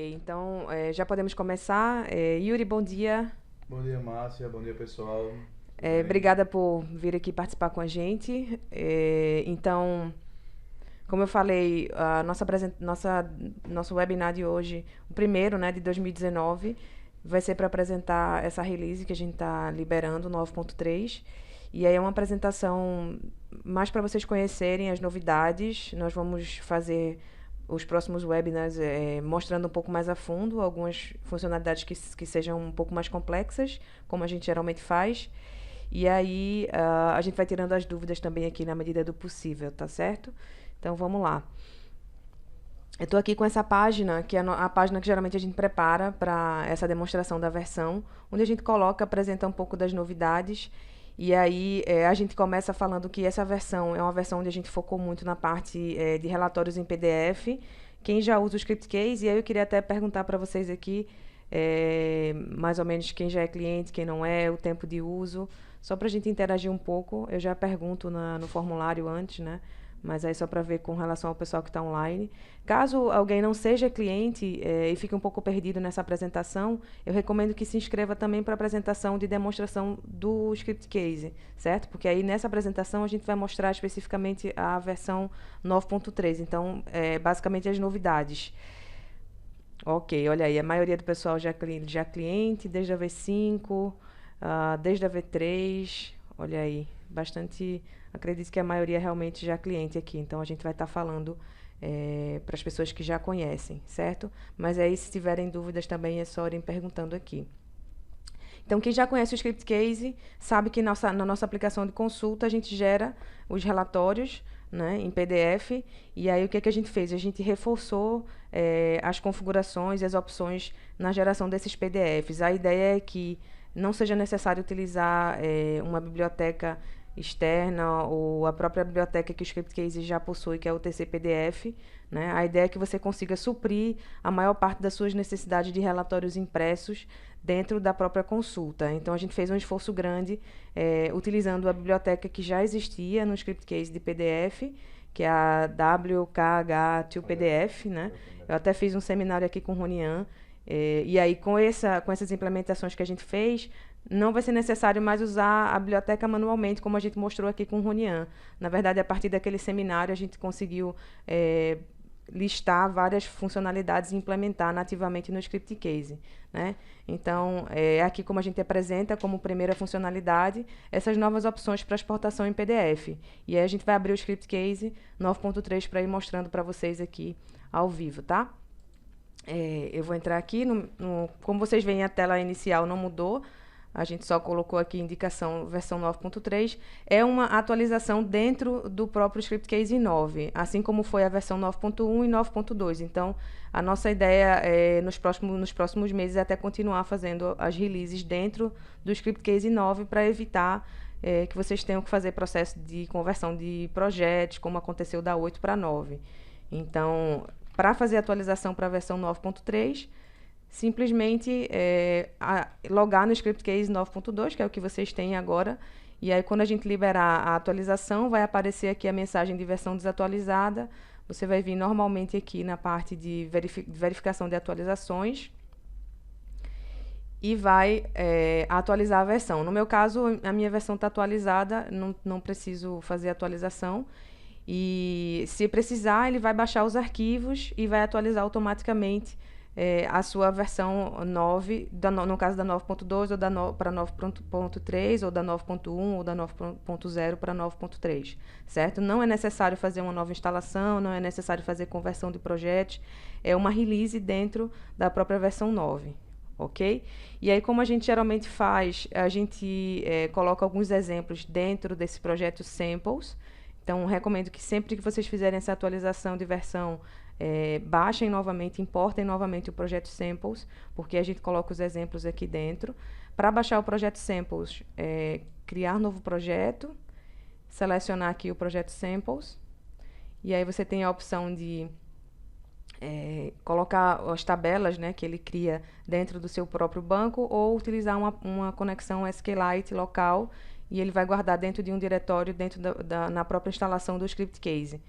Então já podemos começar. Yuri, bom dia. Bom dia, Márcia. Bom dia, pessoal. Tudo bem? Obrigada por vir aqui participar com a gente. Então, como eu falei, nosso webinar de hoje, o primeiro, né, de 2019, vai ser para apresentar essa release que a gente está liberando, 9.3. E aí é uma apresentação mais para vocês conhecerem as novidades. Nós vamos fazer os próximos webinars mostrando um pouco mais a fundo algumas funcionalidades que sejam um pouco mais complexas, como a gente geralmente faz. E aí a gente vai tirando as dúvidas também aqui na medida do possível, tá certo? Então vamos lá. Eu estou aqui com essa página, que é a página que geralmente a gente prepara para essa demonstração da versão, onde a gente apresenta um pouco das novidades. E aí a gente começa falando que essa versão é uma versão onde a gente focou muito na parte de relatórios em PDF. Quem já usa o Script Case, e aí eu queria até perguntar para vocês aqui, mais ou menos quem já é cliente, quem não é, o tempo de uso, só para a gente interagir um pouco. Eu já pergunto no formulário antes, né? Mas aí só para ver com relação ao pessoal que está online. Caso alguém não seja cliente e fique um pouco perdido nessa apresentação, eu recomendo que se inscreva também para a apresentação de demonstração do Script Case, certo? Porque aí nessa apresentação a gente vai mostrar especificamente a versão 9.3, então basicamente as novidades. Ok, olha aí, a maioria do pessoal já cliente, desde a V5, desde a V3, olha aí, bastante. Acredito que a maioria realmente já é cliente aqui, então a gente vai estar falando para as pessoas que já conhecem, certo? Mas aí, se tiverem dúvidas também, é só irem perguntando aqui. Então, quem já conhece o Script Case sabe que na nossa aplicação de consulta a gente gera os relatórios, né, em PDF, e aí o que a gente fez? A gente reforçou as configurações e as opções na geração desses PDFs. A ideia é que não seja necessário utilizar uma biblioteca externa ou a própria biblioteca que o Script Case já possui, que é o TC-PDF, né? A ideia é que você consiga suprir a maior parte das suas necessidades de relatórios impressos dentro da própria consulta. Então, a gente fez um esforço grande utilizando a biblioteca que já existia no Script Case de PDF, que é a WKH2PDF, né? Eu até fiz um seminário aqui com o Ronian, e aí, com essas implementações que a gente fez, não vai ser necessário mais usar a biblioteca manualmente, como a gente mostrou aqui com o Ronian. Na verdade, a partir daquele seminário, a gente conseguiu listar várias funcionalidades e implementar nativamente no Script Case, né? Então, aqui como a gente apresenta como primeira funcionalidade, essas novas opções para exportação em PDF. E aí a gente vai abrir o Script Case 9.3 para ir mostrando para vocês aqui ao vivo, tá? Eu vou entrar aqui, como vocês veem, a tela inicial não mudou, a gente só colocou aqui indicação versão 9.3, é uma atualização dentro do próprio Script Case 9, assim como foi a versão 9.1 e 9.2. Então, a nossa ideia nos próximos meses é até continuar fazendo as releases dentro do Script Case 9 para evitar que vocês tenham que fazer processo de conversão de projetos, como aconteceu da 8 para 9. Então, para fazer a atualização para a versão 9.3, simplesmente logar no Script Case 9.2, que é o que vocês têm agora, e aí quando a gente liberar a atualização, vai aparecer aqui a mensagem de versão desatualizada. Você vai vir normalmente aqui na parte de verificação de atualizações e vai atualizar a versão. No meu caso, a minha versão está atualizada, não preciso fazer atualização. E se precisar, ele vai baixar os arquivos e vai atualizar automaticamente a sua versão 9, no caso da 9.2 ou para 9.3, ou da 9.1 ou da 9.0 para 9.3, certo? Não é necessário fazer uma nova instalação, não é necessário fazer conversão de projetos, é uma release dentro da própria versão 9, ok? E aí, como a gente geralmente faz, a gente coloca alguns exemplos dentro desse projeto Samples. Então, recomendo que sempre que vocês fizerem essa atualização de versão, baixem novamente, importem novamente o projeto Samples, porque a gente coloca os exemplos aqui dentro. Para baixar o projeto Samples, criar novo projeto, selecionar aqui o projeto Samples, e aí você tem a opção de colocar as tabelas, né, que ele cria dentro do seu próprio banco, ou utilizar uma conexão SQLite local, e ele vai guardar dentro de um diretório na própria instalação do Script Case.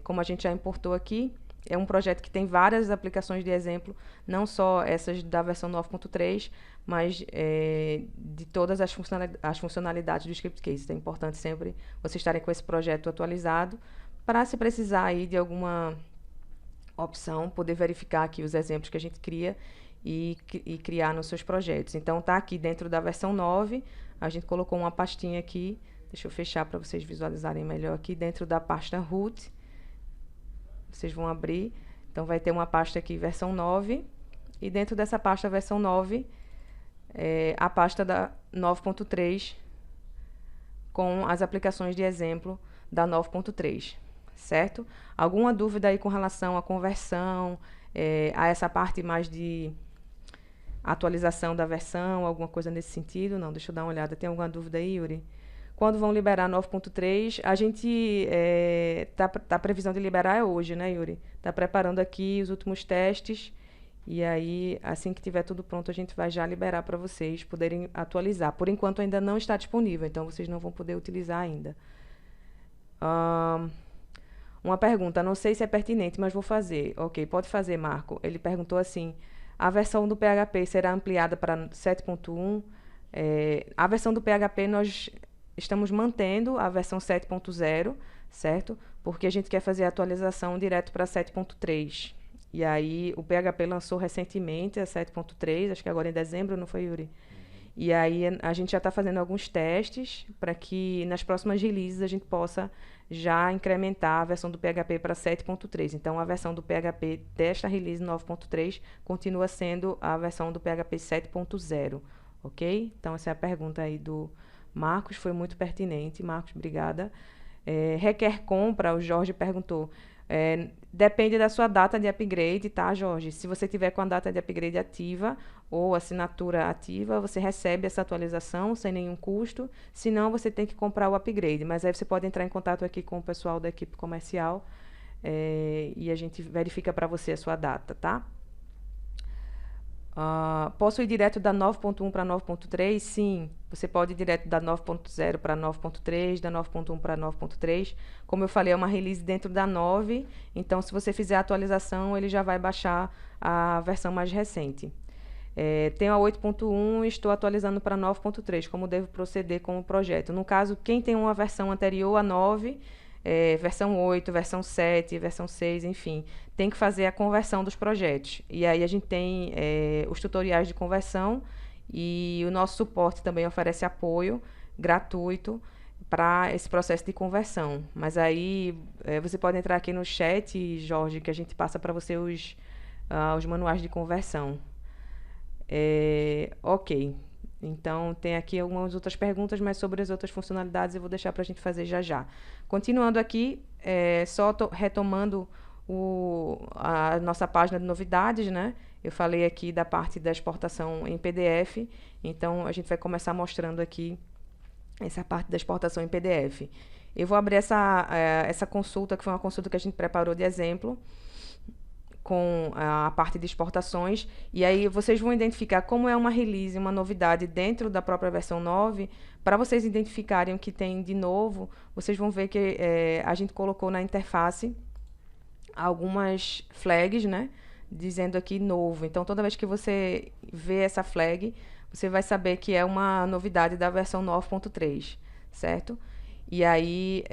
Como a gente já importou aqui, é um projeto que tem várias aplicações de exemplo, não só essas da versão 9.3, mas de todas as funcionalidades do Script Case. Então, é importante sempre vocês estarem com esse projeto atualizado, para, se precisar aí de alguma opção, poder verificar aqui os exemplos que a gente cria e criar nos seus projetos. Então, está aqui dentro da versão 9, a gente colocou uma pastinha aqui, deixa eu fechar para vocês visualizarem melhor aqui, dentro da pasta root, vocês vão abrir, então vai ter uma pasta aqui, versão 9, e dentro dessa pasta, versão 9, a pasta da 9.3, com as aplicações de exemplo da 9.3, certo? Alguma dúvida aí com relação à conversão, a essa parte mais de atualização da versão, alguma coisa nesse sentido? Não, deixa eu dar uma olhada. Tem alguma dúvida aí, Yuri? Quando vão liberar 9.3, a gente tá previsão de liberar hoje, né, Yuri? Tá preparando aqui os últimos testes e aí, assim que tiver tudo pronto, a gente vai já liberar para vocês poderem atualizar. Por enquanto ainda não está disponível, então vocês não vão poder utilizar ainda. Uma pergunta, não sei se é pertinente, mas vou fazer. Ok, pode fazer, Marco. Ele perguntou assim, a versão do PHP será ampliada para 7.1? A versão do PHP nós estamos mantendo a versão 7.0, certo? Porque a gente quer fazer a atualização direto para 7.3. E aí, o PHP lançou recentemente a 7.3, acho que agora em dezembro, não foi, Yuri? E aí, a gente já está fazendo alguns testes para que nas próximas releases a gente possa já incrementar a versão do PHP para 7.3. Então, a versão do PHP desta release 9.3 continua sendo a versão do PHP 7.0, ok? Então, essa é a pergunta aí do Marcos, foi muito pertinente. Marcos, obrigada. Requer compra, o Jorge perguntou. Depende da sua data de upgrade, tá, Jorge? Se você tiver com a data de upgrade ativa ou assinatura ativa, você recebe essa atualização sem nenhum custo. Se não, você tem que comprar o upgrade. Mas aí você pode entrar em contato aqui com o pessoal da equipe comercial e a gente verifica para você a sua data, tá? Posso ir direto da 9.1 para 9.3? Sim, você pode ir direto da 9.0 para 9.3, da 9.1 para 9.3. Como eu falei, é uma release dentro da 9, então se você fizer a atualização, ele já vai baixar a versão mais recente. Tenho a 8.1 e estou atualizando para 9.3, como devo proceder com o projeto? No caso, quem tem uma versão anterior a 9, versão 8, versão 7, versão 6, enfim, tem que fazer a conversão dos projetos. E aí a gente tem os tutoriais de conversão e o nosso suporte também oferece apoio gratuito para esse processo de conversão. Mas aí você pode entrar aqui no chat, Jorge, que a gente passa para você os manuais de conversão. Ok. Então, tem aqui algumas outras perguntas, mas sobre as outras funcionalidades eu vou deixar para a gente fazer já já. Continuando aqui, só retomando a nossa página de novidades, né? Eu falei aqui da parte da exportação em PDF, então a gente vai começar mostrando aqui essa parte da exportação em PDF. Eu vou abrir essa consulta, que foi uma consulta que a gente preparou de exemplo, com a parte de exportações, e aí vocês vão identificar como é uma release, uma novidade dentro da própria versão 9, para vocês identificarem o que tem de novo, vocês vão ver que a gente colocou na interface algumas flags, né, dizendo aqui novo. Então, toda vez que você vê essa flag, você vai saber que é uma novidade da versão 9.3, certo? E aí,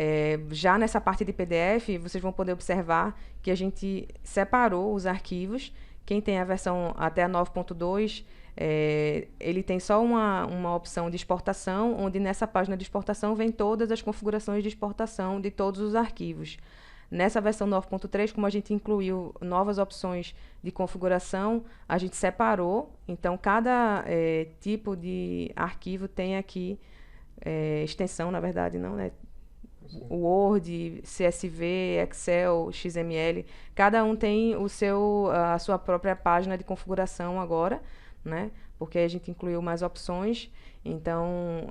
já nessa parte de PDF, vocês vão poder observar que a gente separou os arquivos. Quem tem a versão até a 9.2, ele tem só uma opção de exportação, onde nessa página de exportação vem todas as configurações de exportação de todos os arquivos. Nessa versão 9.3, como a gente incluiu novas opções de configuração, a gente separou. Então, cada tipo de arquivo tem aqui extensão, na verdade, não, né? Word, CSV, Excel, XML, cada um tem a sua própria página de configuração agora, né? Porque a gente incluiu mais opções. Então,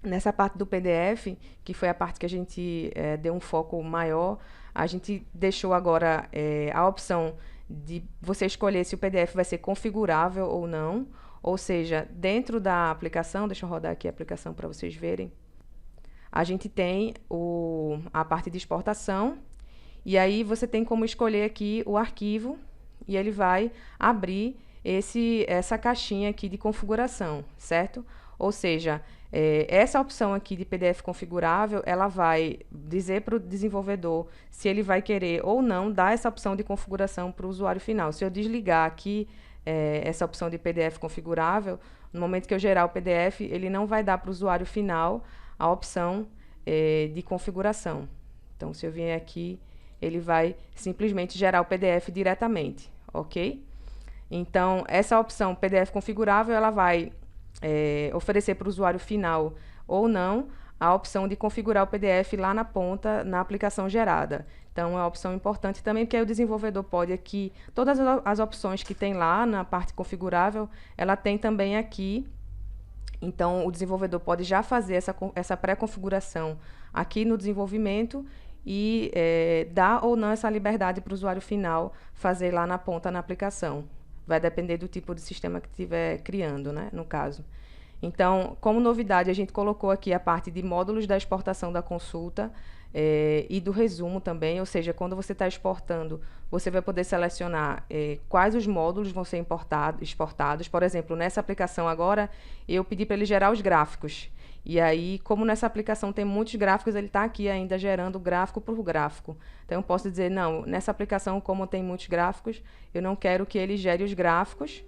nessa parte do PDF, que foi a parte que a gente deu um foco maior, a gente deixou agora a opção de você escolher se o PDF vai ser configurável ou não. Ou seja, dentro da aplicação, deixa eu rodar aqui a aplicação para vocês verem, a gente tem a parte de exportação E aí você tem como escolher aqui o arquivo e ele vai abrir essa caixinha aqui de configuração, certo? Ou seja, essa opção aqui de PDF configurável, ela vai dizer para o desenvolvedor se ele vai querer ou não dar essa opção de configuração para o usuário final. Se eu desligar aqui essa opção de PDF configurável, no momento que eu gerar o PDF, ele não vai dar para o usuário final a opção de configuração. Então, se eu vier aqui, ele vai simplesmente gerar o PDF diretamente, ok? Então, essa opção PDF configurável, ela vai oferecer para o usuário final ou não a opção de configurar o PDF lá na ponta, na aplicação gerada. Então, é uma opção importante também, porque aí o desenvolvedor pode aqui, todas as opções que tem lá na parte configurável, ela tem também aqui. Então, o desenvolvedor pode já fazer essa pré-configuração aqui no desenvolvimento e dar ou não essa liberdade para o usuário final fazer lá na ponta na aplicação. Vai depender do tipo de sistema que estiver criando, né, no caso. Então, como novidade, a gente colocou aqui a parte de módulos da exportação da consulta e do resumo também, ou seja, quando você está exportando, você vai poder selecionar quais os módulos vão ser exportados. Por exemplo, nessa aplicação agora, eu pedi para ele gerar os gráficos. E aí, como nessa aplicação tem muitos gráficos, ele está aqui ainda gerando gráfico por gráfico. Então, eu posso dizer, não, nessa aplicação, como tem muitos gráficos, eu não quero que ele gere os gráficos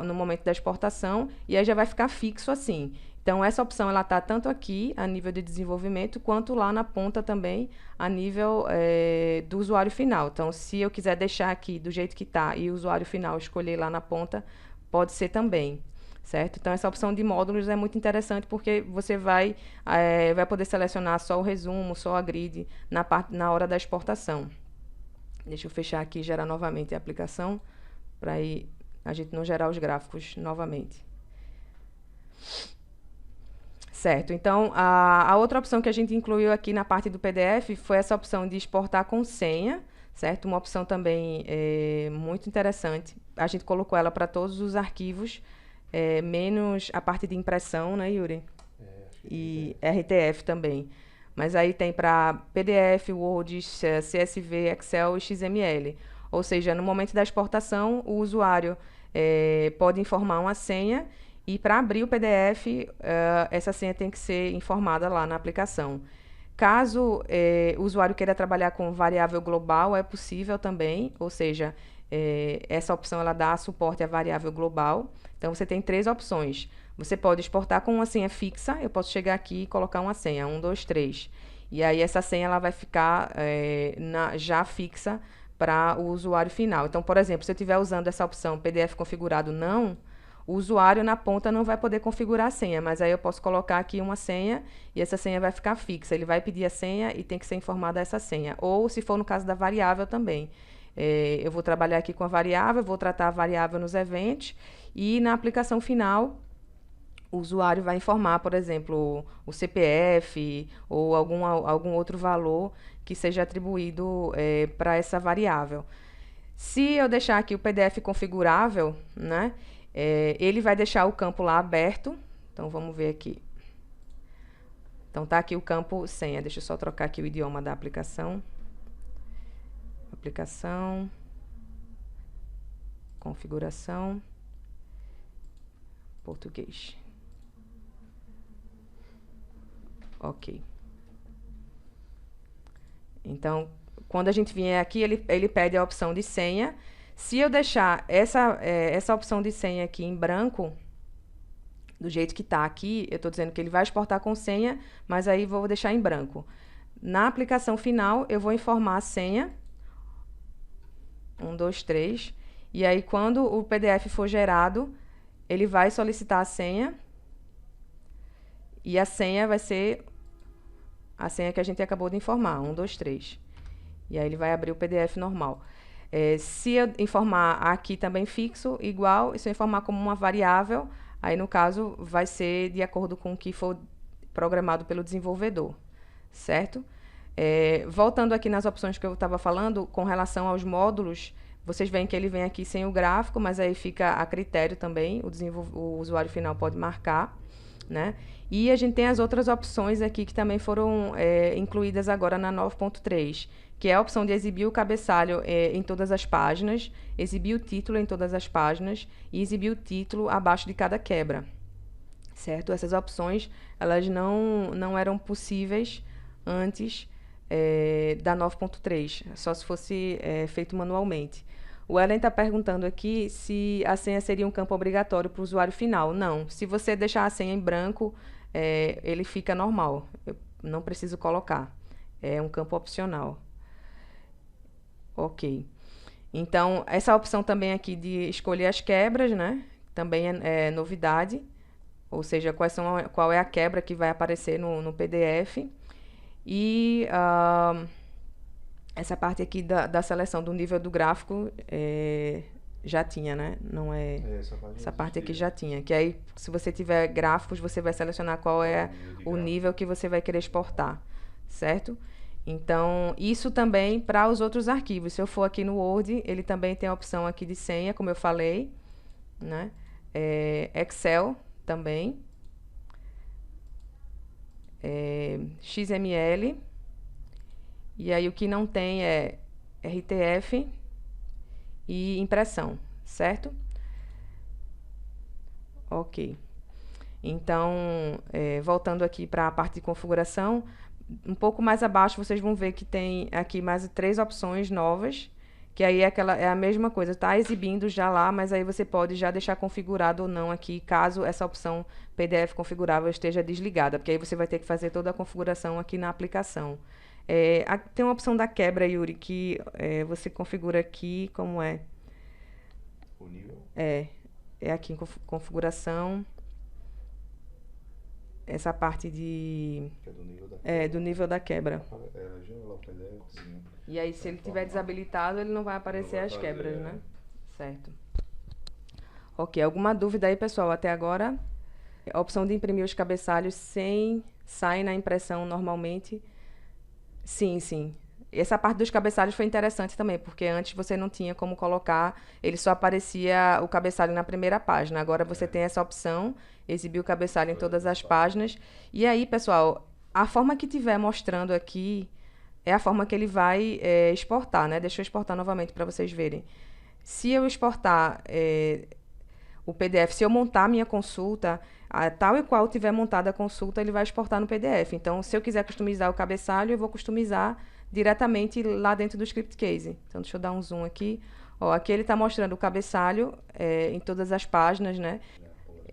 no momento da exportação, e aí já vai ficar fixo assim. Então, essa opção ela está tanto aqui, a nível de desenvolvimento, quanto lá na ponta também, a nível do usuário final. Então, se eu quiser deixar aqui do jeito que está e o usuário final escolher lá na ponta, pode ser também. Certo? Então, essa opção de módulos é muito interessante porque você vai poder selecionar só o resumo, só a grid na hora da exportação. Deixa eu fechar aqui e gerar novamente a aplicação para a gente não gerar os gráficos novamente. Certo, então a outra opção que a gente incluiu aqui na parte do PDF foi essa opção de exportar com senha, certo? Uma opção também muito interessante. A gente colocou ela para todos os arquivos, menos a parte de impressão, né, Yuri? E RTF também. Mas aí tem para PDF, Word, CSV, Excel e XML. Ou seja, no momento da exportação, o usuário pode informar uma senha e para abrir o PDF, essa senha tem que ser informada lá na aplicação. Caso o usuário queira trabalhar com variável global, é possível também, ou seja, essa opção ela dá suporte à variável global. Então, você tem 3 opções. Você pode exportar com uma senha fixa, eu posso chegar aqui e colocar uma senha, 1, 2, 3. E aí, essa senha ela vai ficar já fixa para o usuário final. Então, por exemplo, se eu estiver usando essa opção PDF configurado não, o usuário na ponta não vai poder configurar a senha, mas aí eu posso colocar aqui uma senha e essa senha vai ficar fixa. Ele vai pedir a senha e tem que ser informada essa senha. Ou, se for no caso da variável também. Eu vou trabalhar aqui com a variável, vou tratar a variável nos eventos e na aplicação final o usuário vai informar, por exemplo, o CPF ou algum outro valor que seja atribuído para essa variável. Se eu deixar aqui o PDF configurável, né, ele vai deixar o campo lá aberto. Então, vamos ver aqui. Então, está aqui o campo senha. Deixa eu só trocar aqui o idioma da aplicação. Aplicação, configuração, português. Ok. Então, quando a gente vier aqui, ele pede a opção de senha. Se eu deixar essa opção de senha aqui em branco, do jeito que está aqui, eu estou dizendo que ele vai exportar com senha, mas aí vou deixar em branco. Na aplicação final, eu vou informar a senha. 1, 2, 3. E aí, quando o PDF for gerado, ele vai solicitar a senha. E a senha vai ser a senha que a gente acabou de informar, 1, 2, 3. E aí, ele vai abrir o PDF normal. Se eu informar aqui também fixo, igual, e se eu informar como uma variável, aí, no caso, vai ser de acordo com o que for programado pelo desenvolvedor, certo? Voltando aqui nas opções que eu estava falando, com relação aos módulos, vocês veem que ele vem aqui sem o gráfico, mas aí fica a critério também, o usuário final pode marcar, né? E a gente tem as outras opções aqui que também foram incluídas agora na 9.3, que é a opção de exibir o cabeçalho em todas as páginas, exibir o título em todas as páginas e exibir o título abaixo de cada quebra, certo? Essas opções, elas não eram possíveis antes da 9.3, só se fosse feito manualmente. O Ellen está perguntando aqui se a senha seria um campo obrigatório para o usuário final. Não, se você deixar a senha em branco, ele fica normal, eu não preciso colocar, é um campo opcional. Ok. Então, essa opção também aqui de escolher as quebras, né? Também é novidade, ou seja, qual é a quebra que vai aparecer no PDF. E essa parte aqui da seleção do nível do gráfico já tinha, né? Não é, essa parte aqui já tinha. Que aí, se você tiver gráficos, você vai selecionar qual é o nível que você vai querer exportar, certo? Então, isso também para os outros arquivos. Se eu for aqui no Word, ele também tem a opção aqui de senha, como eu falei, né? Excel também. XML. E aí o que não tem é RTF e impressão, certo? Ok. Então, voltando aqui para a parte de configuração, um pouco mais abaixo vocês vão ver que tem aqui mais 3 opções novas, que aí é a mesma coisa, está exibindo já lá, mas aí você pode já deixar configurado ou não aqui, caso essa opção PDF configurável esteja desligada, porque aí você vai ter que fazer toda a configuração aqui na aplicação. Tem uma opção da quebra, Yuri, que você configura aqui, como é? O nível? É aqui em configuração. Essa parte Que é do nível da quebra. do nível da quebra. Lá o PDFzinho. E aí, se ele estiver desabilitado, ele não vai aparecer as quebras, né? Certo. Ok, alguma dúvida aí, pessoal, até agora? A opção de imprimir os cabeçalhos sai na impressão normalmente. Sim, sim. Essa parte dos cabeçalhos foi interessante também, porque antes você não tinha como colocar, ele só aparecia o cabeçalho na primeira página. Agora você tem essa opção, exibir o cabeçalho em todas as páginas. E aí, pessoal, a forma que tiver mostrando aqui é a forma que ele vai exportar, né? Deixa eu exportar novamente para vocês verem. Se eu exportar o PDF, se eu montar a minha consulta, tal e qual tiver montada a consulta, ele vai exportar no PDF. Então, se eu quiser customizar o cabeçalho, eu vou customizar diretamente lá dentro do script case. Então, deixa eu dar um zoom aqui. Ó, aqui ele está mostrando o cabeçalho em todas as páginas, né?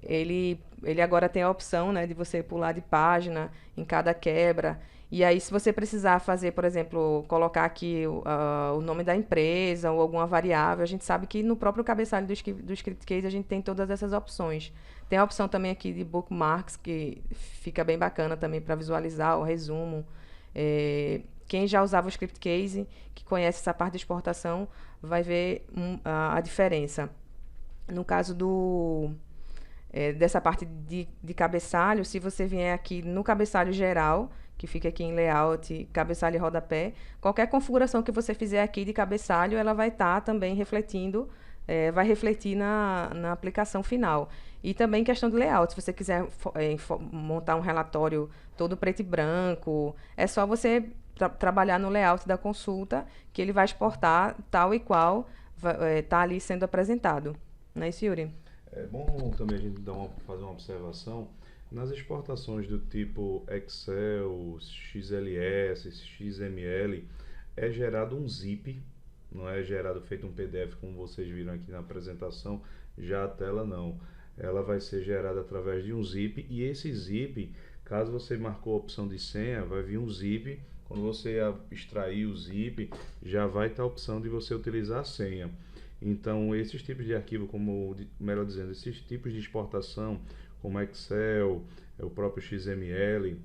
Ele agora tem a opção, né, de você pular de página em cada quebra. E aí, se você precisar fazer, por exemplo, colocar aqui o nome da empresa ou alguma variável, a gente sabe que no próprio cabeçalho do script case a gente tem todas essas opções. Tem a opção também aqui de bookmarks, que fica bem bacana também para visualizar o resumo. Quem já usava o script case, que conhece essa parte de exportação, vai ver a diferença. No caso dessa parte de cabeçalho, se você vier aqui no cabeçalho geral, que fica aqui em layout, cabeçalho e rodapé, qualquer configuração que você fizer aqui de cabeçalho, ela vai estar também refletindo, vai refletir na aplicação final. E também questão de layout, se você quiser montar um relatório todo preto e branco, é só você trabalhar no layout da consulta, que ele vai exportar tal e qual está ali sendo apresentado. Não é isso, Yuri? É bom também a gente fazer uma observação nas exportações do tipo Excel, XLS, XML, é gerado um zip, não é gerado feito um PDF como vocês viram aqui na apresentação, já a tela não. Ela vai ser gerada através de um zip, e esse zip, caso você marcou a opção de senha, vai vir um zip. Quando você extrair o zip, já vai estar a opção de você utilizar a senha. Então, esses tipos de arquivo, como melhor dizendo, esses tipos de exportação, como Excel, o próprio XML,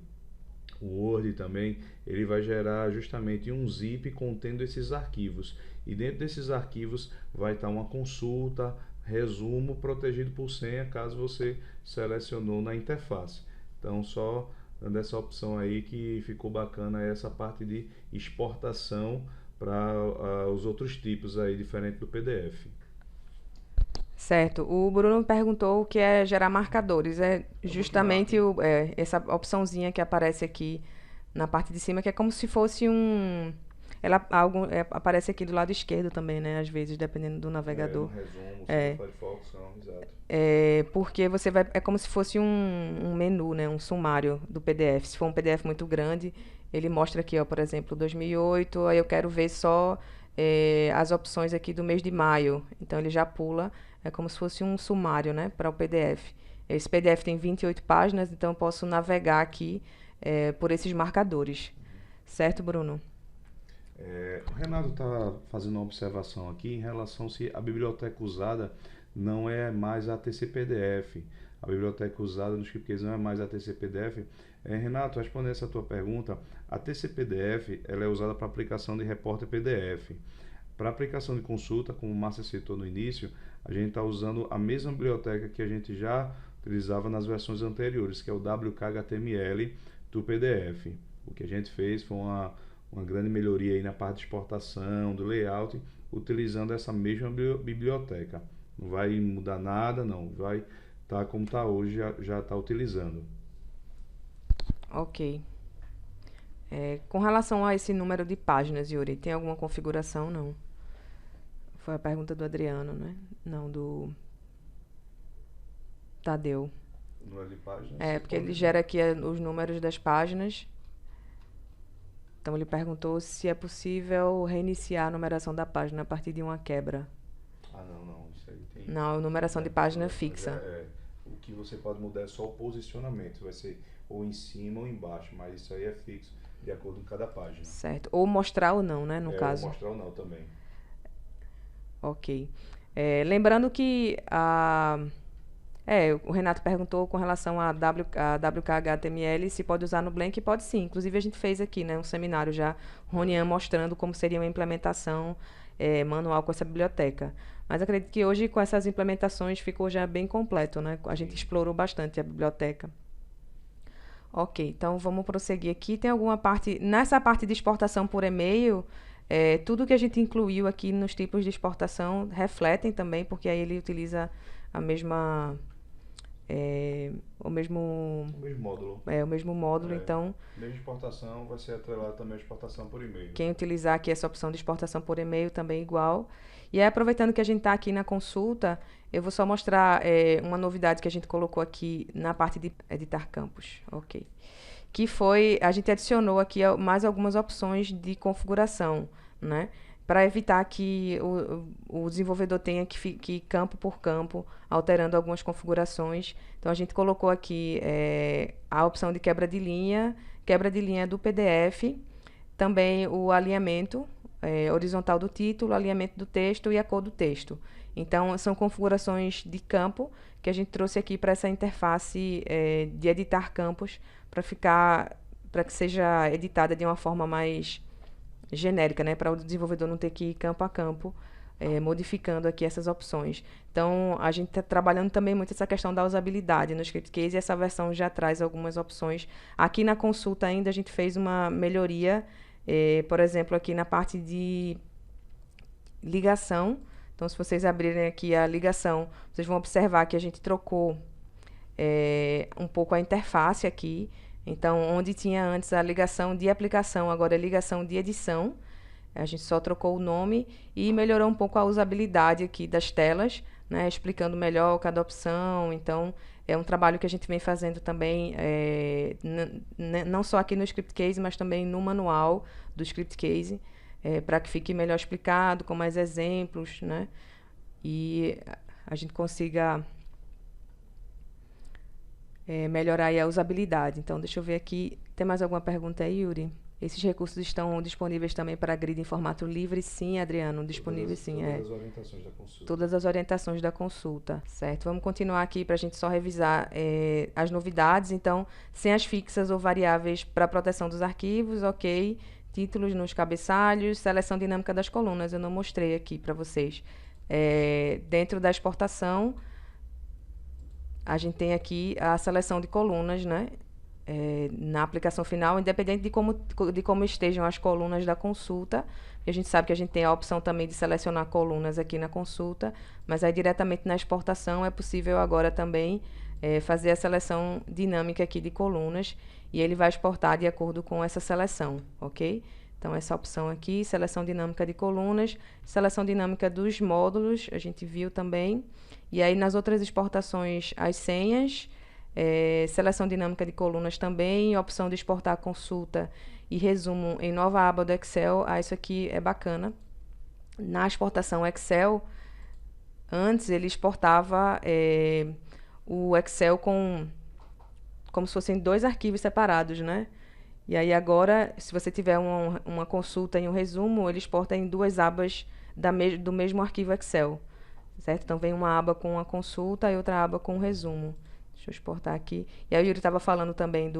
o Word também, ele vai gerar justamente um zip contendo esses arquivos. E dentro desses arquivos vai estar uma consulta, resumo, protegido por senha, caso você selecionou na interface. Então, só dando essa opção aí que ficou bacana, essa parte de exportação para os outros tipos aí, diferente do PDF. Certo. O Bruno perguntou o que é gerar marcadores. É justamente essa opçãozinha que aparece aqui na parte de cima, que é como se fosse aparece aqui do lado esquerdo também, né? Às vezes, dependendo do navegador. No resumo, É, o Firefox, não, exato. porque é como se fosse um menu, né? Um sumário do PDF. Se for um PDF muito grande, ele mostra aqui, ó, por exemplo, 2008, aí eu quero ver só as opções aqui do mês de maio. Então ele já pula, é como se fosse um sumário, né, para o PDF. Esse PDF tem 28 páginas, então eu posso navegar aqui por esses marcadores. Certo, Bruno? O Renato está fazendo uma observação aqui em relação se a biblioteca usada não é mais a TCPDF. A biblioteca usada nos scriptcase não é mais a TCPDF. Renato, respondendo essa tua pergunta, a TCPDF ela é usada para aplicação de repórter PDF. Para aplicação de consulta, como o Márcia citou no início, a gente está usando a mesma biblioteca que a gente já utilizava nas versões anteriores, que é o WKHTML do PDF. O que a gente fez foi uma grande melhoria aí na parte de exportação, do layout, utilizando essa mesma biblioteca. Não vai mudar nada, não. Vai estar como está hoje, já está utilizando. Ok. Com relação a esse número de páginas, Yuri, tem alguma configuração? Não. Foi a pergunta do Adriano, né? Não, do Tadeu. Número de páginas? Porque ele gera aqui os números das páginas. Então ele perguntou se é possível reiniciar a numeração da página a partir de uma quebra. Não. Isso aí tem... Não, numeração de página fixa. O que você pode mudar é só o posicionamento. Vai ser ou em cima ou embaixo, mas isso aí é fixo, de acordo com cada página. Certo. Ou mostrar ou não, né, no caso. Ou mostrar ou não também. Ok. Lembrando que o Renato perguntou com relação a WKHTML se pode usar no Blank. Pode sim. Inclusive a gente fez aqui, né, um seminário já, Ronian, mostrando como seria uma implementação manual com essa biblioteca. Mas acredito que hoje com essas implementações ficou já bem completo, né? A gente explorou bastante a biblioteca. Ok, então vamos prosseguir aqui. Tem alguma parte... Nessa parte de exportação por e-mail, tudo que a gente incluiu aqui nos tipos de exportação refletem também, porque aí ele utiliza a mesma... o mesmo módulo. O mesmo módulo, então... Mesmo exportação vai ser atrelado também a exportação por e-mail. Quem utilizar aqui essa opção de exportação por e-mail também é igual. E aí, aproveitando que a gente está aqui na consulta, eu vou só mostrar uma novidade que a gente colocou aqui na parte de editar campos. Ok. Que foi, a gente adicionou aqui mais algumas opções de configuração, né? Para evitar que o desenvolvedor tenha que ir campo por campo, alterando algumas configurações. Então, a gente colocou aqui a opção de quebra de linha do PDF, também o alinhamento horizontal do título, alinhamento do texto e a cor do texto. Então, são configurações de campo que a gente trouxe aqui para essa interface de editar campos, para que seja editada de uma forma mais genérica, né, para o desenvolvedor não ter que ir campo a campo, modificando aqui essas opções. Então, a gente está trabalhando também muito essa questão da usabilidade no ScriptCase, e essa versão já traz algumas opções. Aqui na consulta ainda a gente fez uma melhoria, por exemplo, aqui na parte de ligação. Então, se vocês abrirem aqui a ligação, vocês vão observar que a gente trocou um pouco a interface aqui. Então, onde tinha antes a ligação de aplicação, agora é ligação de edição. A gente só trocou o nome e melhorou um pouco a usabilidade aqui das telas, né, explicando melhor cada opção. Então, é um trabalho que a gente vem fazendo também, não só aqui no ScriptCase, mas também no manual do ScriptCase, para que fique melhor explicado, com mais exemplos, né, e a gente consiga melhorar aí a usabilidade. Então, deixa eu ver aqui. Tem mais alguma pergunta aí, Yuri? Esses recursos estão disponíveis também para a grid em formato livre? Sim, Adriano, disponíveis sim. Todas as orientações da consulta. Todas as orientações da consulta, certo? Vamos continuar aqui para a gente só revisar as novidades. Então, sem as fixas ou variáveis para proteção dos arquivos, ok. Títulos nos cabeçalhos, seleção dinâmica das colunas, eu não mostrei aqui para vocês. Dentro da exportação, a gente tem aqui a seleção de colunas, né? Na aplicação final, independente de como estejam as colunas da consulta. A gente sabe que a gente tem a opção também de selecionar colunas aqui na consulta, mas aí diretamente na exportação é possível agora também fazer a seleção dinâmica aqui de colunas, e ele vai exportar de acordo com essa seleção, ok? Então, essa opção aqui, seleção dinâmica de colunas, seleção dinâmica dos módulos, a gente viu também. E aí, nas outras exportações, as senhas, seleção dinâmica de colunas também, opção de exportar consulta e resumo em nova aba do Excel. Isso aqui é bacana. Na exportação Excel, antes ele exportava o Excel como se fossem 2 arquivos separados, né? E aí agora, se você tiver uma consulta e um resumo, ele exporta em 2 abas do mesmo arquivo Excel, certo? Então vem uma aba com a consulta e outra aba com o resumo. Deixa eu exportar aqui. E aí o Yuri estava falando também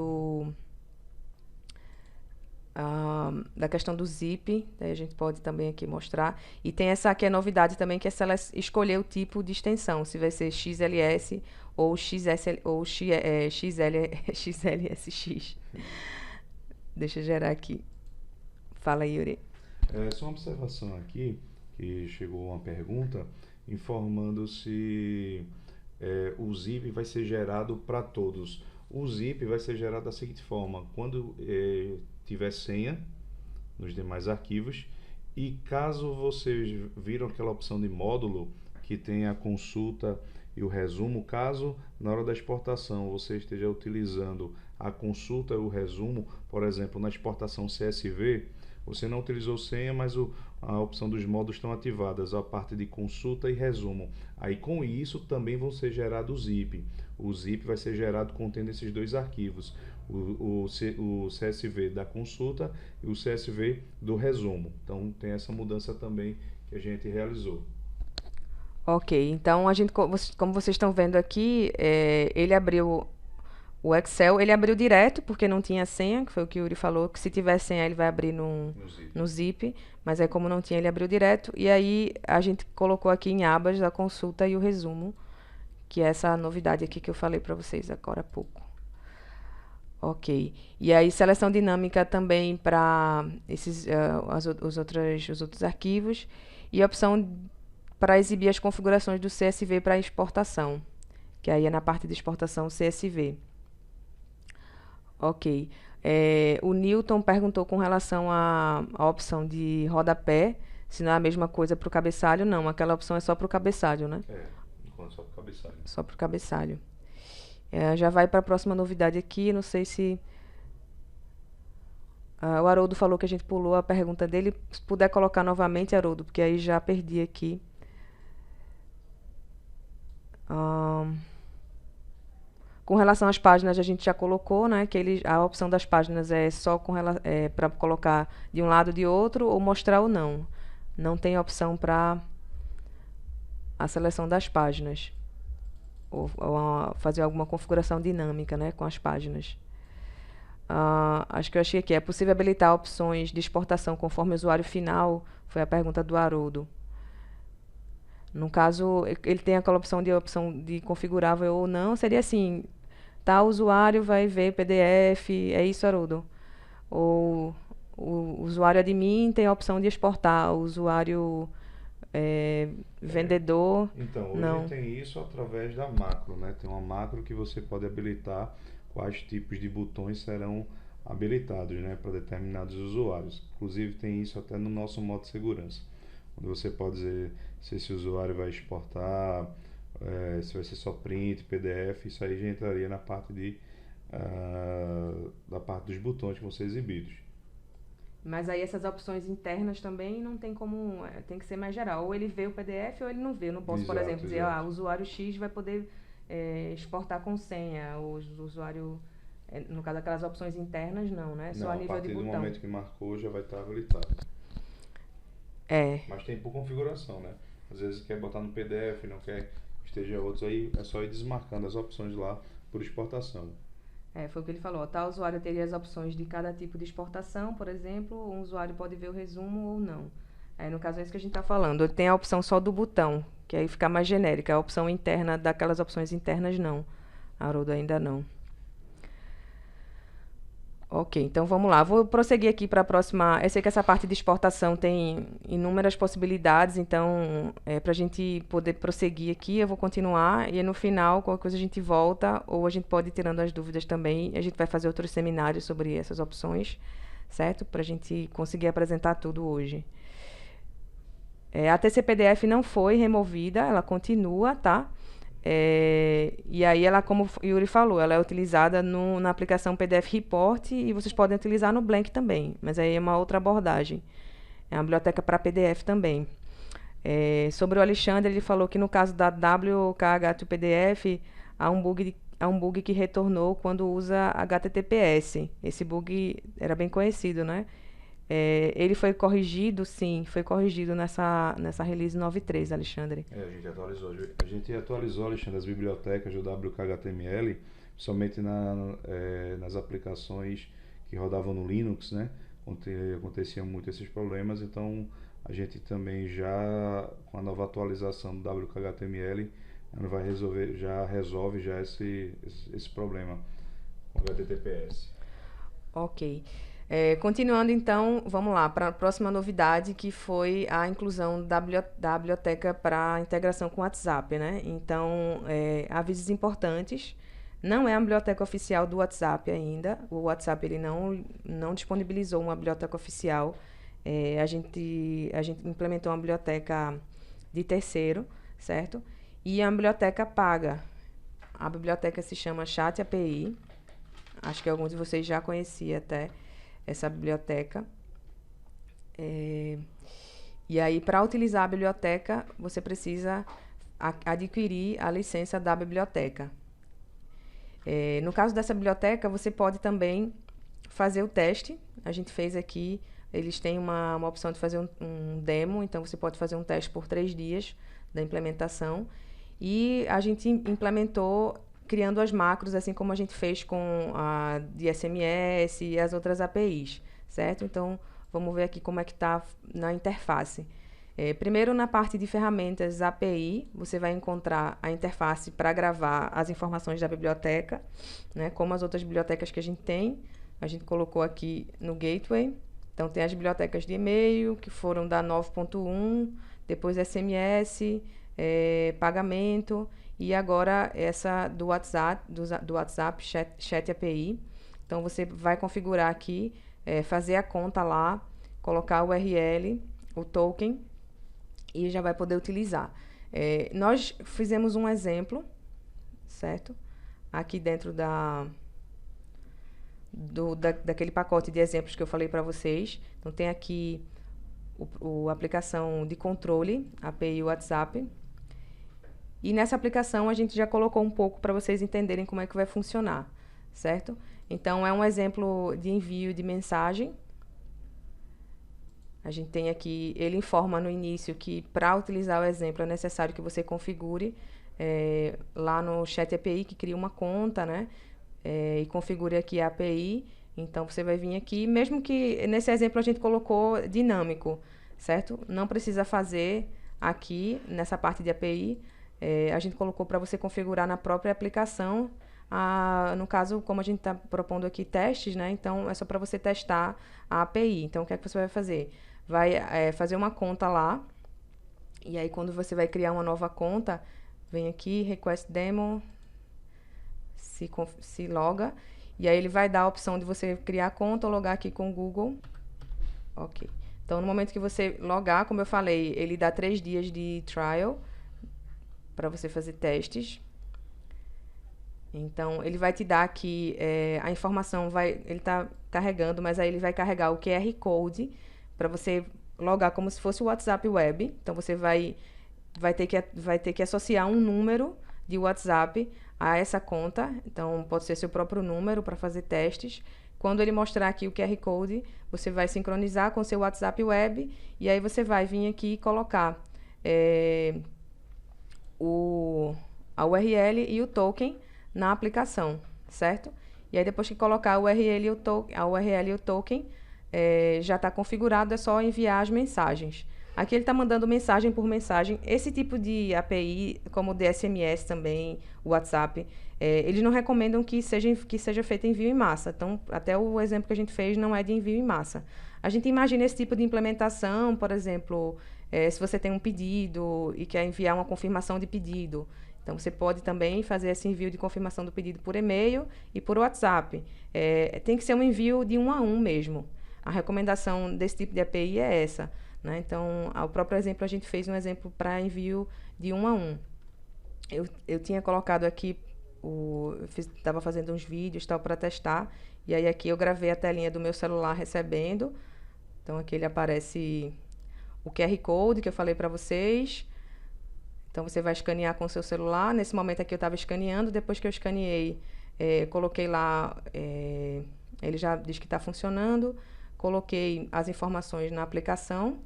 da questão do zip, daí a gente pode também aqui mostrar. E tem essa aqui a novidade também, que é se ela escolher o tipo de extensão, se vai ser XLS ou XLSX. Deixa eu gerar aqui. Fala aí, Yuri. Só uma observação aqui, que chegou uma pergunta informando se o zip vai ser gerado para todos. O zip vai ser gerado da seguinte forma: quando tiver senha nos demais arquivos, e caso vocês viram aquela opção de módulo que tem a consulta e o resumo, caso na hora da exportação você esteja utilizando a consulta e o resumo, por exemplo, na exportação CSV, você não utilizou senha, mas a opção dos módulos estão ativadas, a parte de consulta e resumo. Aí com isso também vão ser gerados o zip. O zip vai ser gerado contendo esses 2 arquivos, o CSV da consulta e o CSV do resumo. Então tem essa mudança também que a gente realizou. Ok, então como vocês estão vendo aqui, ele abriu o Excel, ele abriu direto, porque não tinha senha, que foi o que o Yuri falou, que se tiver senha ele vai abrir no zip, mas aí como não tinha, ele abriu direto, e aí a gente colocou aqui em abas a consulta e o resumo, que é essa novidade aqui que eu falei para vocês agora há pouco. Ok, e aí seleção dinâmica também para os outros arquivos, e a opção para exibir as configurações do CSV para exportação, que aí é na parte de exportação CSV. Ok. O Newton perguntou com relação à opção de rodapé, se não é a mesma coisa para o cabeçalho. Não, aquela opção é só para o cabeçalho, né? Só para o cabeçalho. Só para o cabeçalho. Já vai para a próxima novidade aqui, não sei se... o Haroldo falou que a gente pulou a pergunta dele. Se puder colocar novamente, Haroldo, porque aí já perdi aqui. Com relação às páginas, a gente já colocou, né, que a opção das páginas é só para colocar de um lado ou de outro, ou mostrar ou não. Não tem opção para a seleção das páginas, ou fazer alguma configuração dinâmica, né, com as páginas. Acho que eu achei aqui. É possível habilitar opções de exportação conforme o usuário final? Foi a pergunta do Haroldo. No caso, ele tem aquela opção de configurável ou não, seria assim, tal usuário vai ver PDF, é isso, Haroldo? Ou o usuário admin tem a opção de exportar, o usuário vendedor, então, hoje não. Tem isso através da macro, né? Tem uma macro que você pode habilitar quais tipos de botões serão habilitados, né, para determinados usuários. Inclusive tem isso até no nosso modo de segurança, onde você pode dizer se esse usuário vai exportar, se vai ser só print, PDF. Isso aí já entraria na parte da parte dos botões que vão ser exibidos. Mas aí essas opções internas também não tem como, tem que ser mais geral. Ou ele vê o PDF ou ele não vê. Eu não posso, por exemplo, dizer, o usuário X vai poder exportar com senha, o usuário, no caso aquelas opções internas não, né? Só a nível de botão. A partir do momento que marcou já vai estar habilitado. Mas tem por configuração, né? Às vezes quer botar no PDF, não quer que esteja outros, aí é só ir desmarcando as opções lá por exportação. Foi o que ele falou. Tal usuário teria as opções de cada tipo de exportação, por exemplo, um usuário pode ver o resumo ou não. No caso é isso que a gente está falando. Ele tem a opção só do botão, que aí fica mais genérica. A opção interna, daquelas opções internas, não. Haroldo, ainda não. Ok, então vamos lá. Vou prosseguir aqui para a próxima. Eu sei que essa parte de exportação tem inúmeras possibilidades, então, para a gente poder prosseguir aqui, eu vou continuar e no final, qualquer coisa a gente volta, ou a gente pode ir tirando as dúvidas também. A gente vai fazer outros seminários sobre essas opções, certo? Para a gente conseguir apresentar tudo hoje. A TCPDF não foi removida, ela continua, tá? E aí ela, como o Yuri falou, ela é utilizada na aplicação PDF Report e vocês podem utilizar no Blank também, mas aí é uma outra abordagem. É uma biblioteca para PDF também. Sobre o Alexandre, ele falou que no caso da WKH2PDF há um bug que retornou quando usa HTTPS. Esse bug era bem conhecido, né? Ele foi corrigido, sim, foi corrigido nessa release 9.3, Alexandre. A gente atualizou, Alexandre, as bibliotecas do WKHTML, somente nas aplicações que rodavam no Linux, né? Onde aconteciam muito esses problemas, então a gente também já, com a nova atualização do WKHTML, vai resolve esse problema com o HTTPS. Ok. Continuando então, vamos lá, para a próxima novidade, que foi a inclusão da biblioteca para integração com o WhatsApp, né? Então, avisos importantes. Não é a biblioteca oficial do WhatsApp ainda. O WhatsApp ele não disponibilizou uma biblioteca oficial. A gente implementou uma biblioteca de terceiro, certo? E a biblioteca paga. A biblioteca se chama Chat API. Acho que alguns de vocês já conheciam até essa biblioteca. E aí, para utilizar a biblioteca, você precisa adquirir a licença da biblioteca. No caso dessa biblioteca, você pode também fazer o teste. A gente fez aqui, eles têm uma opção de fazer um demo, então você pode fazer um teste por 3 dias da implementação. E a gente implementou criando as macros, assim como a gente fez com a de SMS e as outras APIs, certo? Então, vamos ver aqui como é que está na interface. Primeiro, na parte de ferramentas API, você vai encontrar a interface para gravar as informações da biblioteca, né? Como as outras bibliotecas que a gente tem. A gente colocou aqui no Gateway. Então, tem as bibliotecas de e-mail, que foram da 9.1, depois SMS, pagamento, e agora essa do WhatsApp Chat API. Então, você vai configurar aqui, fazer a conta lá, colocar o URL, o token, e já vai poder utilizar. Nós fizemos um exemplo, certo? Aqui dentro daquele pacote de exemplos que eu falei para vocês. Então, tem aqui a aplicação de controle, API WhatsApp. E nessa aplicação, a gente já colocou um pouco para vocês entenderem como é que vai funcionar, certo? Então, é um exemplo de envio de mensagem. A gente tem aqui, ele informa no início que para utilizar o exemplo é necessário que você configure lá no Chat API, que cria uma conta, né? E configure aqui a API. Então, você vai vir aqui, mesmo que nesse exemplo a gente colocou dinâmico, certo? Não precisa fazer aqui, nessa parte de API, a gente colocou para você configurar na própria aplicação. No caso, como a gente está propondo aqui testes, né? Então, é só para você testar a API. Então, o que é que você vai fazer? Vai fazer uma conta lá, e aí quando você vai criar uma nova conta, vem aqui, Request Demo, se loga, e aí ele vai dar a opção de você criar a conta ou logar aqui com o Google. Ok. Então, no momento que você logar, como eu falei, ele dá 3 dias de trial para você fazer testes. Então, ele vai te dar aqui a informação, ele está carregando, mas aí ele vai carregar o QR Code para você logar como se fosse o WhatsApp Web. Então, você vai ter que associar um número de WhatsApp a essa conta. Então, pode ser seu próprio número para fazer testes. Quando ele mostrar aqui o QR Code, você vai sincronizar com o seu WhatsApp Web e aí você vai vir aqui e colocar a URL e o token na aplicação, certo? E aí, depois que colocar a URL e o token, já está configurado, é só enviar as mensagens. Aqui ele está mandando mensagem por mensagem. Esse tipo de API, como o DSMS também, o WhatsApp, eles não recomendam que seja feito envio em massa. Então, até o exemplo que a gente fez não é de envio em massa. A gente imagina esse tipo de implementação, por exemplo, se você tem um pedido e quer enviar uma confirmação de pedido. Então, você pode também fazer esse envio de confirmação do pedido por e-mail e por WhatsApp. Tem que ser um envio de 1 a 1 mesmo. a recomendação desse tipo de API é essa, né? Então, o próprio exemplo, a gente fez um exemplo para envio de 1 a 1. Eu tinha colocado aqui, estava fazendo uns vídeos tal para testar, e aí aqui eu gravei a telinha do meu celular recebendo. Então, aqui ele aparece o QR Code que eu falei para vocês. Então, você vai escanear com o seu celular. Nesse momento aqui eu estava escaneando. Depois que eu escaneei, coloquei lá, ele já diz que está funcionando. Coloquei as informações na aplicação.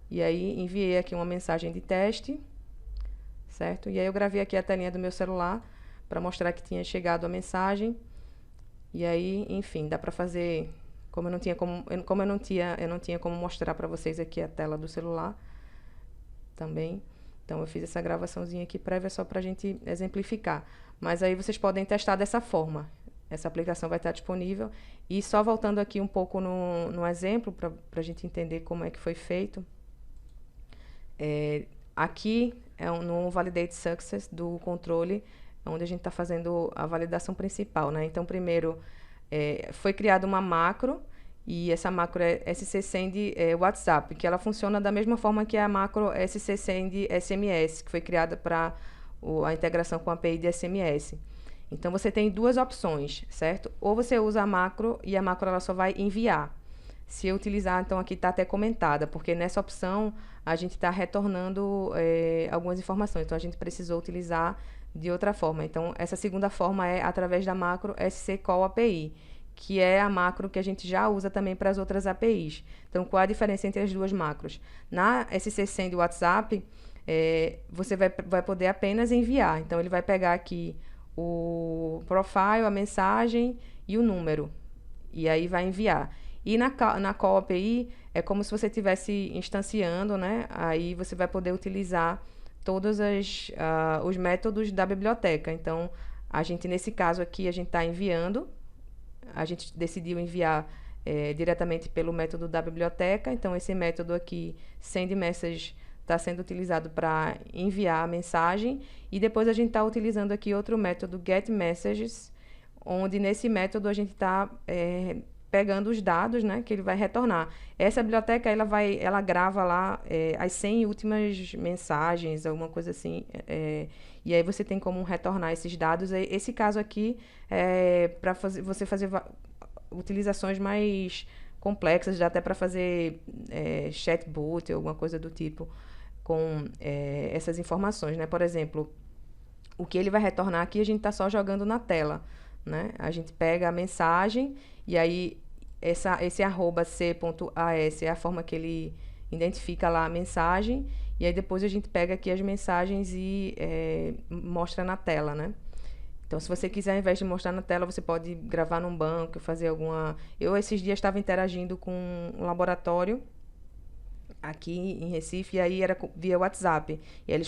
E aí, enviei aqui uma mensagem de teste. Certo? E aí, eu gravei aqui a telinha do meu celular para mostrar que tinha chegado a mensagem. E aí, enfim, dá para fazer... Como eu não tinha como mostrar para vocês aqui a tela do celular também. Então, eu fiz essa gravaçãozinha aqui prévia só para a gente exemplificar. Mas aí vocês podem testar dessa forma. Essa aplicação vai estar disponível. E só voltando aqui um pouco no exemplo, para a gente entender como é que foi feito. Aqui é no Validate Success do controle, onde a gente está fazendo a validação principal, né? Então, primeiro, foi criada uma macro, e essa macro é SC-Send WhatsApp, que ela funciona da mesma forma que a macro SC-Send SMS, que foi criada para a integração com a API de SMS. Então, você tem duas opções, certo? Ou você usa a macro, e a macro ela só vai enviar. Se eu utilizar, então aqui está até comentada, porque nessa opção a gente está retornando algumas informações. Então, a gente precisou utilizar de outra forma. Então, essa segunda forma é através da macro SC Call API, que é a macro que a gente já usa também para as outras APIs. Então, qual a diferença entre as duas macros? Na SC-Send WhatsApp, você vai poder apenas enviar. Então, ele vai pegar aqui o profile, a mensagem e o número. E aí vai enviar. E na Call API, é como se você estivesse instanciando, né? Aí você vai poder utilizar todos os métodos da biblioteca. Então, a gente, nesse caso aqui, a gente está enviando. A gente decidiu enviar diretamente pelo método da biblioteca. Então, esse método aqui, Send Message, está sendo utilizado para enviar a mensagem. E depois a gente está utilizando aqui outro método, Get Messages, onde nesse método a gente está pegando os dados, né, que ele vai retornar. Essa biblioteca, ela grava lá as 100 últimas mensagens, alguma coisa assim, e aí você tem como retornar esses dados. Esse caso aqui é para você fazer utilizações mais complexas, dá até para fazer chatbot, alguma coisa do tipo, com essas informações, né? Por exemplo, o que ele vai retornar aqui, a gente está só jogando na tela, né? A gente pega a mensagem e aí esse @c.as é a forma que ele identifica lá a mensagem, e aí depois a gente pega aqui as mensagens e mostra na tela, né? Então, se você quiser, ao invés de mostrar na tela, você pode gravar num banco, fazer alguma... Eu, esses dias, estava interagindo com um laboratório aqui em Recife, e aí era via WhatsApp. E aí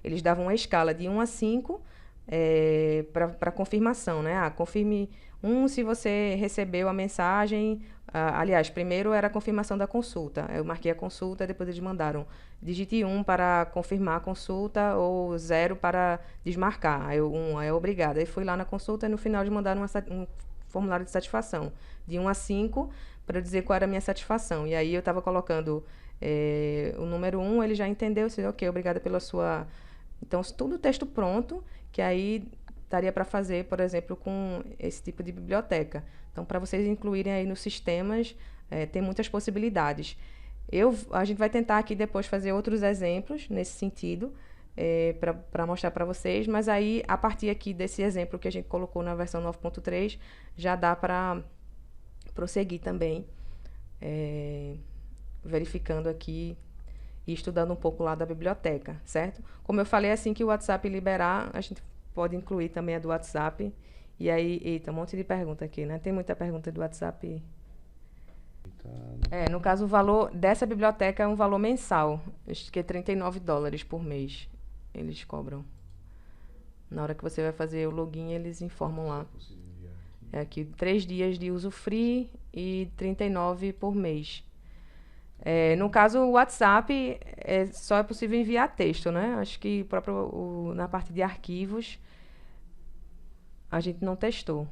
eles davam uma escala de 1 a 5 para confirmação, né? Confirme 1 se você recebeu a mensagem. Aliás, primeiro era a confirmação da consulta. Eu marquei a consulta, depois eles mandaram digite 1 para confirmar a consulta ou 0 para desmarcar. Aí 1 é obrigada. Aí fui lá na consulta e no final eles mandaram um formulário de satisfação de 1 a 5 para dizer qual era a minha satisfação. E aí eu estava colocando o número 1, ele já entendeu, disse, ok, obrigada pela sua... Então, tudo texto pronto, que aí daria para fazer, por exemplo, com esse tipo de biblioteca. Então, para vocês incluírem aí nos sistemas, tem muitas possibilidades. A gente vai tentar aqui depois fazer outros exemplos nesse sentido, para mostrar para vocês, mas aí, a partir aqui desse exemplo que a gente colocou na versão 9.3, já dá para prosseguir também, verificando aqui e estudando um pouco lá da biblioteca, certo? Como eu falei, assim que o WhatsApp liberar, a gente pode incluir também a do WhatsApp. E aí, eita, um monte de pergunta aqui, né? Tem muita pergunta do WhatsApp. No caso, o valor dessa biblioteca é um valor mensal. Acho que é $39 por mês. Eles cobram. Na hora que você vai fazer o login, eles informam lá. É aqui 3 dias de uso free e 39 por mês. No caso, o WhatsApp só é possível enviar texto, né? Acho que na parte de arquivos a gente não testou.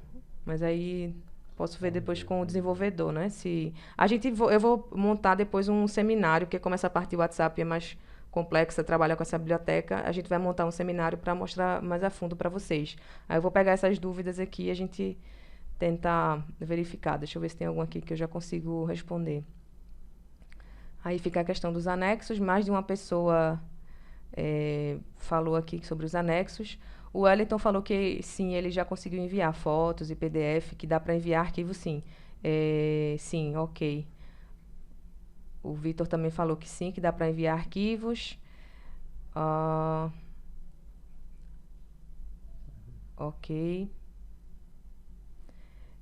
Mas aí Posso ver depois com o desenvolvedor, né? Se eu vou montar depois um seminário, porque como essa parte de WhatsApp é mais complexa, trabalha com essa biblioteca, a gente vai montar um seminário para mostrar mais a fundo para vocês. Aí eu vou pegar essas dúvidas aqui e a gente tentar verificar. Deixa eu ver se tem algum aqui que eu já consigo responder. Aí fica a questão dos anexos. Mais de uma pessoa falou aqui sobre os anexos. O Wellington falou que sim, ele já conseguiu enviar fotos e PDF, que dá para enviar arquivo sim. Sim, ok. O Vitor também falou que sim, que dá para enviar arquivos. Ok.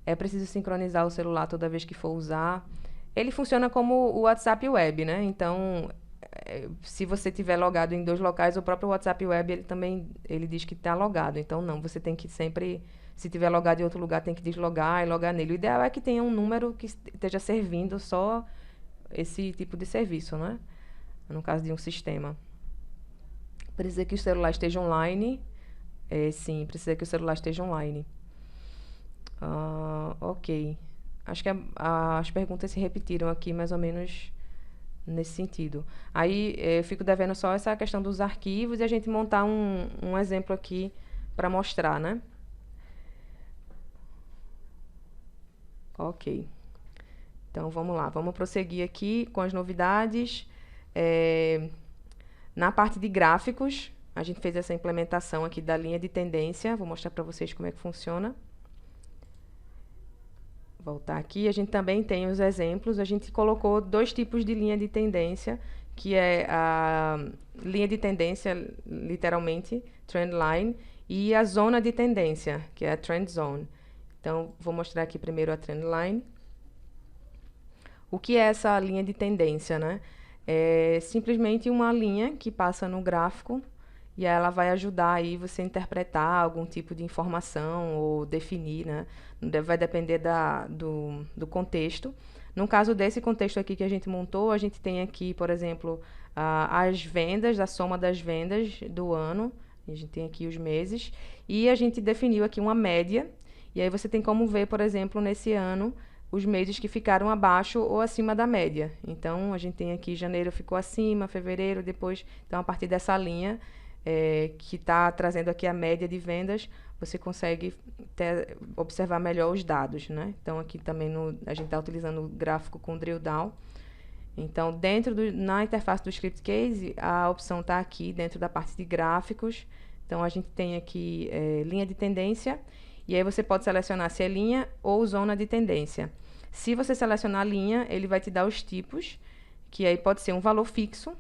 É preciso sincronizar o celular toda vez que for usar. Ele funciona como o WhatsApp Web, né? Então, se você tiver logado em 2 locais, o próprio WhatsApp Web ele diz que está logado. Então, não, você tem que sempre, se tiver logado em outro lugar, tem que deslogar e logar nele. O ideal é que tenha um número que esteja servindo só esse tipo de serviço, né? No caso de um sistema. Precisa que o celular esteja online. Sim, precisa que o celular esteja online. Ok. Acho que as perguntas se repetiram aqui, mais ou menos nesse sentido. Aí eu fico devendo só essa questão dos arquivos e a gente montar um exemplo aqui para mostrar, né? Ok. Então, vamos lá. Vamos prosseguir aqui com as novidades. Na parte de gráficos, a gente fez essa implementação aqui da linha de tendência. Vou mostrar para vocês como é que funciona. Voltar aqui. A gente também tem os exemplos. A gente colocou 2 tipos de linha de tendência, que é a linha de tendência, literalmente, trend line, e a zona de tendência, que é a trend zone. Então, vou mostrar aqui primeiro a trend line. O que é essa linha de tendência, né? É simplesmente uma linha que passa no gráfico e ela vai ajudar aí você a interpretar algum tipo de informação ou definir, né? Vai depender do contexto. No caso desse contexto aqui que a gente montou, a gente tem aqui, por exemplo, as vendas, a soma das vendas do ano. A gente tem aqui os meses. E a gente definiu aqui uma média. E aí você tem como ver, por exemplo, nesse ano, os meses que ficaram abaixo ou acima da média. Então, a gente tem aqui janeiro ficou acima, fevereiro, depois. Então, a partir dessa linha, que está trazendo aqui a média de vendas, você consegue observar melhor os dados, né? Então, aqui também a gente está utilizando o gráfico com drill down. Então, na interface do Script Case, a opção está aqui dentro da parte de gráficos. Então, a gente tem aqui linha de tendência, e aí você pode selecionar se é linha ou zona de tendência. Se você selecionar linha, ele vai te dar os tipos, que aí pode ser um valor fixo.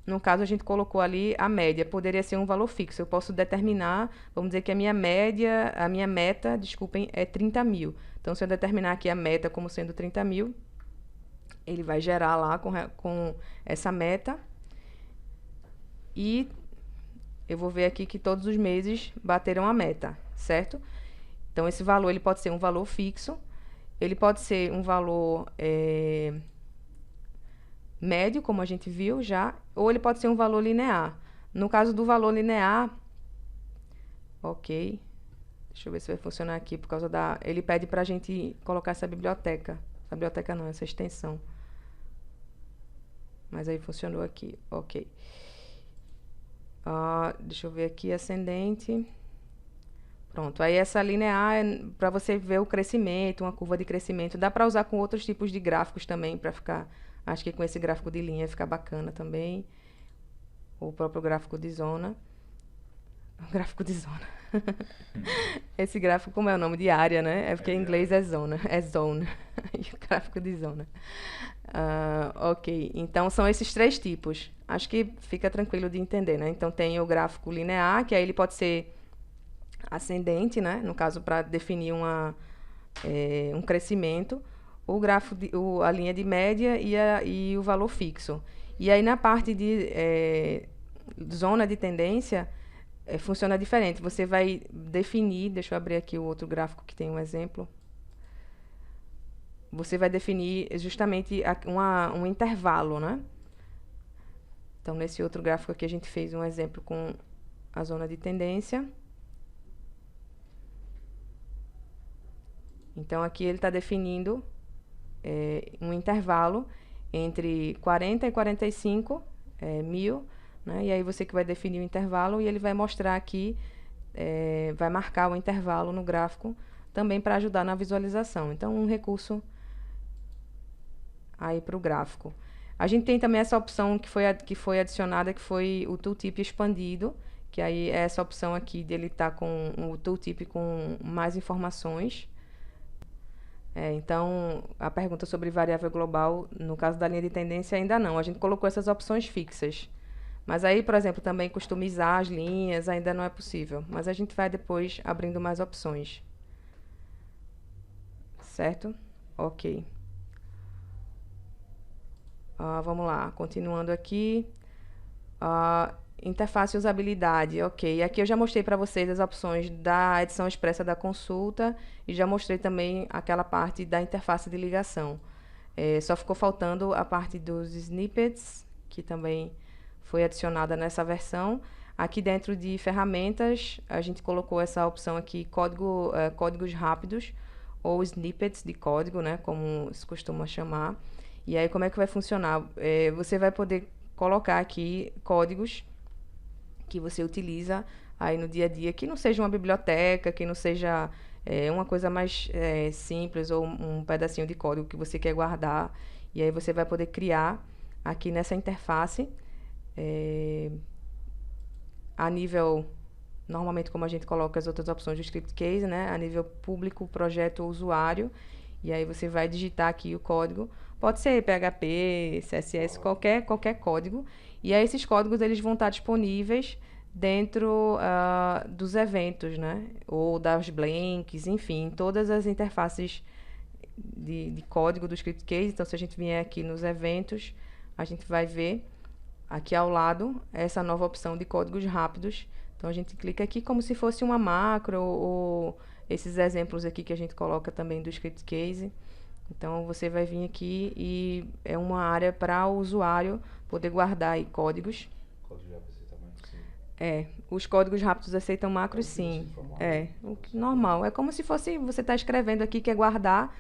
No caso, a gente colocou ali a média, poderia ser um valor fixo. Eu posso determinar, vamos dizer que a minha meta, desculpem, é 30 mil. Então, se eu determinar aqui a meta como sendo 30 mil, ele vai gerar lá com essa meta. E eu vou ver aqui que todos os meses bateram a meta, certo? Então, esse valor ele pode ser um valor fixo, ele pode ser um valor médio, como a gente viu já, ou ele pode ser um valor linear. No caso do valor linear, ok, deixa eu ver se vai funcionar aqui, por causa ele pede para a gente colocar essa biblioteca não, essa extensão. Mas aí funcionou aqui, ok. Deixa eu ver aqui, ascendente. Pronto, aí essa linear é para você ver o crescimento, uma curva de crescimento. Dá para usar com outros tipos de gráficos também, para ficar... Acho que com esse gráfico de linha fica bacana também. O próprio gráfico de zona. O gráfico de zona. Esse gráfico, como é o nome de área, né? É porque em inglês é zona. É zone. E o gráfico de zona. Ok, então são esses 3 tipos. Acho que fica tranquilo de entender, né? Então tem o gráfico linear, que aí ele pode ser ascendente, né? No caso, para definir um crescimento. O gráfico, a linha de média e o valor fixo. E aí, na parte de zona de tendência, funciona diferente. Você vai definir, deixa eu abrir aqui o outro gráfico que tem um exemplo. Você vai definir justamente um intervalo, né? Então, nesse outro gráfico aqui, a gente fez um exemplo com a zona de tendência. Então, aqui ele está definindo um intervalo entre 40 e 45 mil, né? E aí você que vai definir o intervalo e ele vai mostrar aqui, vai marcar o intervalo no gráfico também para ajudar na visualização. Então, um recurso aí para o gráfico. A gente tem também essa opção que foi adicionada, que foi o tooltip expandido, que aí é essa opção aqui dele estar com o tooltip com mais informações. Então, a pergunta sobre variável global, no caso da linha de tendência, ainda não. A gente colocou essas opções fixas. Mas aí, por exemplo, também customizar as linhas ainda não é possível. Mas a gente vai depois abrindo mais opções. Certo? Ok. Vamos lá, continuando aqui. Interface e usabilidade, ok. Aqui eu já mostrei para vocês as opções da edição expressa da consulta e já mostrei também aquela parte da interface de ligação. Só ficou faltando a parte dos snippets, que também foi adicionada nessa versão. Aqui dentro de ferramentas, a gente colocou essa opção aqui, códigos rápidos, ou snippets de código, né, como se costuma chamar. E aí, como é que vai funcionar? Você vai poder colocar aqui códigos que você utiliza aí no dia a dia, que não seja uma biblioteca, que não seja uma coisa mais simples ou um pedacinho de código que você quer guardar. E aí você vai poder criar aqui nessa interface a nível, normalmente como a gente coloca as outras opções do script case, né? A nível público, projeto, usuário. E aí você vai digitar aqui o código. Pode ser PHP, CSS, qualquer código. E aí esses códigos eles vão estar disponíveis dentro dos eventos, né? Ou das blanks, enfim, todas as interfaces de código do script case. Então, se a gente vier aqui nos eventos, a gente vai ver aqui ao lado essa nova opção de códigos rápidos. Então, a gente clica aqui como se fosse uma macro ou esses exemplos aqui que a gente coloca também do script case. Então, você vai vir aqui e é uma área para o usuário poder guardar aí códigos. Código já aceita macros, sim. Os códigos rápidos aceitam macros, sim. Normal. É como se fosse, você está escrevendo aqui, quer guardar,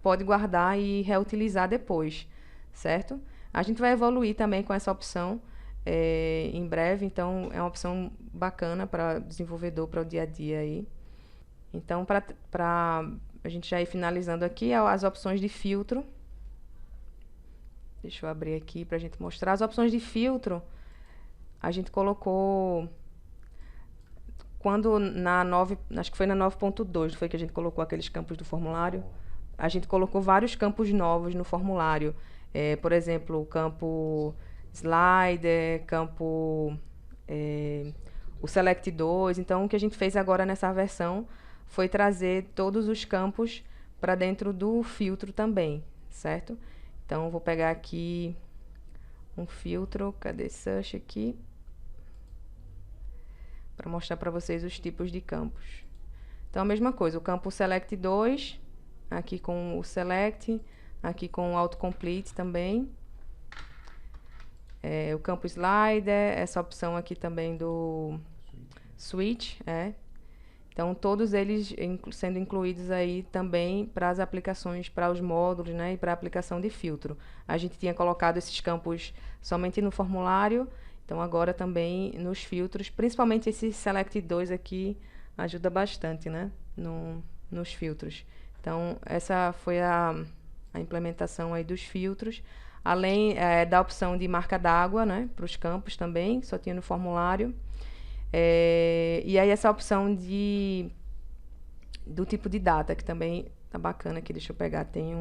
pode guardar e reutilizar depois, certo? A gente vai evoluir também com essa opção em breve, então é uma opção bacana para desenvolvedor, para o dia a dia aí. Então, para a gente já ir finalizando aqui, as opções de filtro. Deixa eu abrir aqui para a gente mostrar. As opções de filtro, a gente colocou quando acho que foi na 9.2, foi que a gente colocou aqueles campos do formulário. A gente colocou vários campos novos no formulário. Por exemplo, o campo slider, o select 2. Então, o que a gente fez agora nessa versão foi trazer todos os campos para dentro do filtro também, certo? Então, vou pegar aqui um filtro, cadê search aqui? Para mostrar para vocês os tipos de campos. Então, a mesma coisa, o campo select 2, aqui com o select, aqui com o autocomplete também. O campo slider, essa opção aqui também do switch, Então, todos eles sendo incluídos aí também para as aplicações, para os módulos, né, e para a aplicação de filtro. A gente tinha colocado esses campos somente no formulário, então agora também nos filtros, principalmente esse Select 2 aqui ajuda bastante, né, nos filtros. Então, essa foi a implementação aí dos filtros, além da opção de marca d'água, né, para os campos também, só tinha no formulário. E aí essa opção do tipo de data, que também tá bacana aqui, deixa eu pegar, tem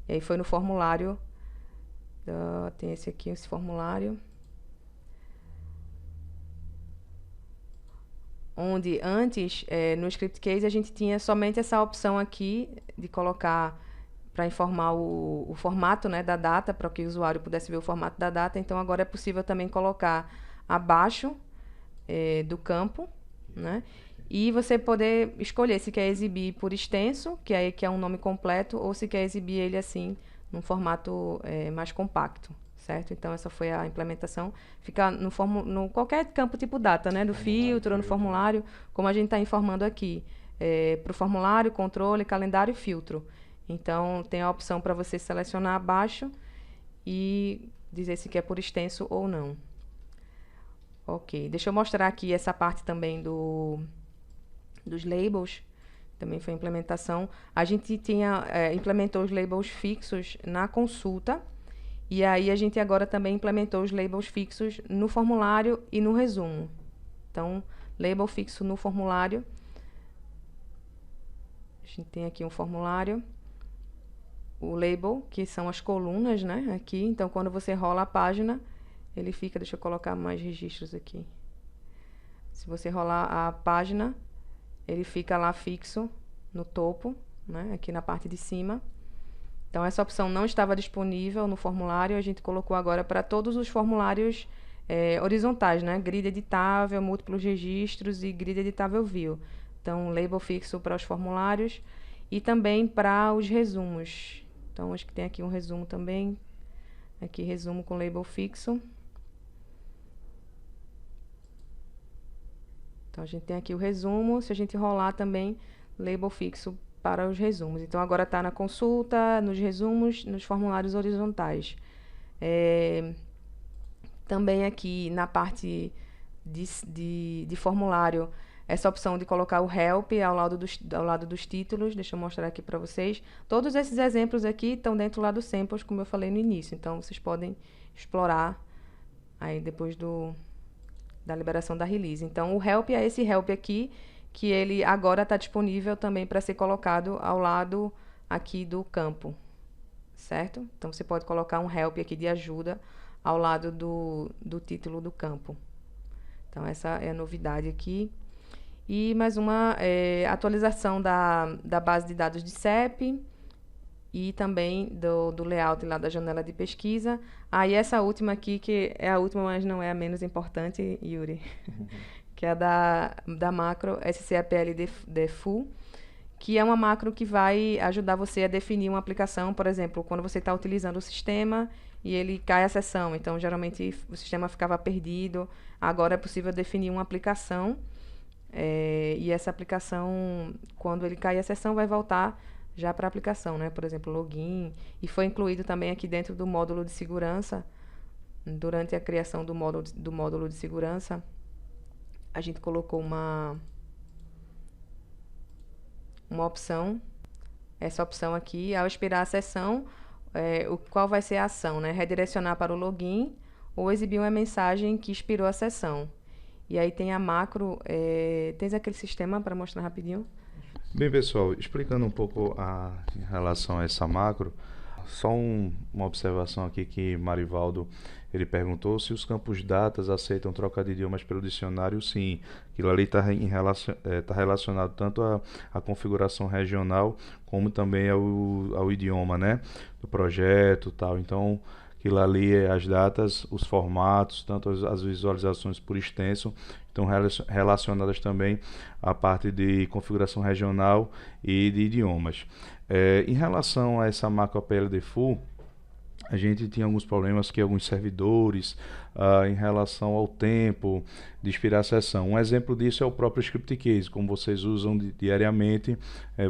e aí foi no formulário, tem esse formulário, onde antes, no script case, a gente tinha somente essa opção aqui, de colocar, para informar o formato, né, da data, para que o usuário pudesse ver o formato da data. Então, agora é possível também colocar abaixo do campo, né? E você poder escolher se quer exibir por extenso, que é um nome completo, ou se quer exibir ele assim, num formato mais compacto, certo? Então, essa foi a implementação. Fica no qualquer campo tipo data, né? Do filtro, no formulário, como a gente está informando aqui. para o formulário, controle, calendário e filtro. Então, tem a opção para você selecionar abaixo e dizer se quer por extenso ou não. Ok, deixa eu mostrar aqui essa parte também dos labels. Também foi implementação. A gente implementou os labels fixos na consulta. E aí a gente agora também implementou os labels fixos no formulário e no resumo. Então, label fixo no formulário. A gente tem aqui um formulário. O label, que são as colunas, né? Aqui. Então, quando você rola a página, ele fica... Deixa eu colocar mais registros aqui. Se você rolar a página, ele fica lá fixo no topo, né? Aqui na parte de cima. Então, essa opção não estava disponível no formulário. A gente colocou agora para todos os formulários horizontais, né? Grid editável, múltiplos registros e grid editável view. Então, label fixo para os formulários e também para os resumos. Então, acho que tem aqui um resumo também. Aqui, resumo com label fixo. Então, a gente tem aqui o resumo. Se a gente rolar também, label fixo para os resumos. Então, agora está na consulta, nos resumos, nos formulários horizontais. Também aqui na parte de formulário, essa opção de colocar o help ao lado dos títulos. Deixa eu mostrar aqui para vocês. Todos esses exemplos aqui estão dentro lá do samples, como eu falei no início. Então, vocês podem explorar aí depois da liberação da release. Então, o help é esse help aqui, que ele agora está disponível também para ser colocado ao lado aqui do campo, certo? Então, você pode colocar um help aqui de ajuda ao lado do título do campo. Então, essa é a novidade aqui. E mais uma atualização da base de dados de CEP e também do layout lá da janela de pesquisa. Aí essa última aqui, que é a última, mas não é a menos importante, Yuri, que é a da macro SCAPL-DEFU, que é uma macro que vai ajudar você a definir uma aplicação, por exemplo, quando você está utilizando o sistema e ele cai a sessão. Então, geralmente, o sistema ficava perdido. Agora é possível definir uma aplicação e essa aplicação, quando ele cair a sessão, vai voltar já para a aplicação, né? Por exemplo, login. E foi incluído também aqui dentro do módulo de segurança, durante a criação do módulo de segurança, a gente colocou uma opção. Essa opção aqui, ao expirar a sessão, qual vai ser a ação, né? Redirecionar para o login ou exibir uma mensagem que expirou a sessão. E aí tem a macro. Tens aquele sistema para mostrar rapidinho? Bem, pessoal, explicando um pouco em relação a essa macro, só uma observação aqui que Marivaldo ele perguntou se os campos datas aceitam troca de idiomas pelo dicionário. Sim, aquilo ali está relacionado tanto à configuração regional como também ao idioma, né, do projeto, tal. Então, aquilo ali é as datas, os formatos, tanto as visualizações por extenso, estão relacionadas também à parte de configuração regional e de idiomas. Em relação a essa macro APL-DEFU, a gente tinha alguns problemas que alguns servidores, em relação ao tempo de expirar a sessão. Um exemplo disso é o próprio script case, como vocês usam diariamente.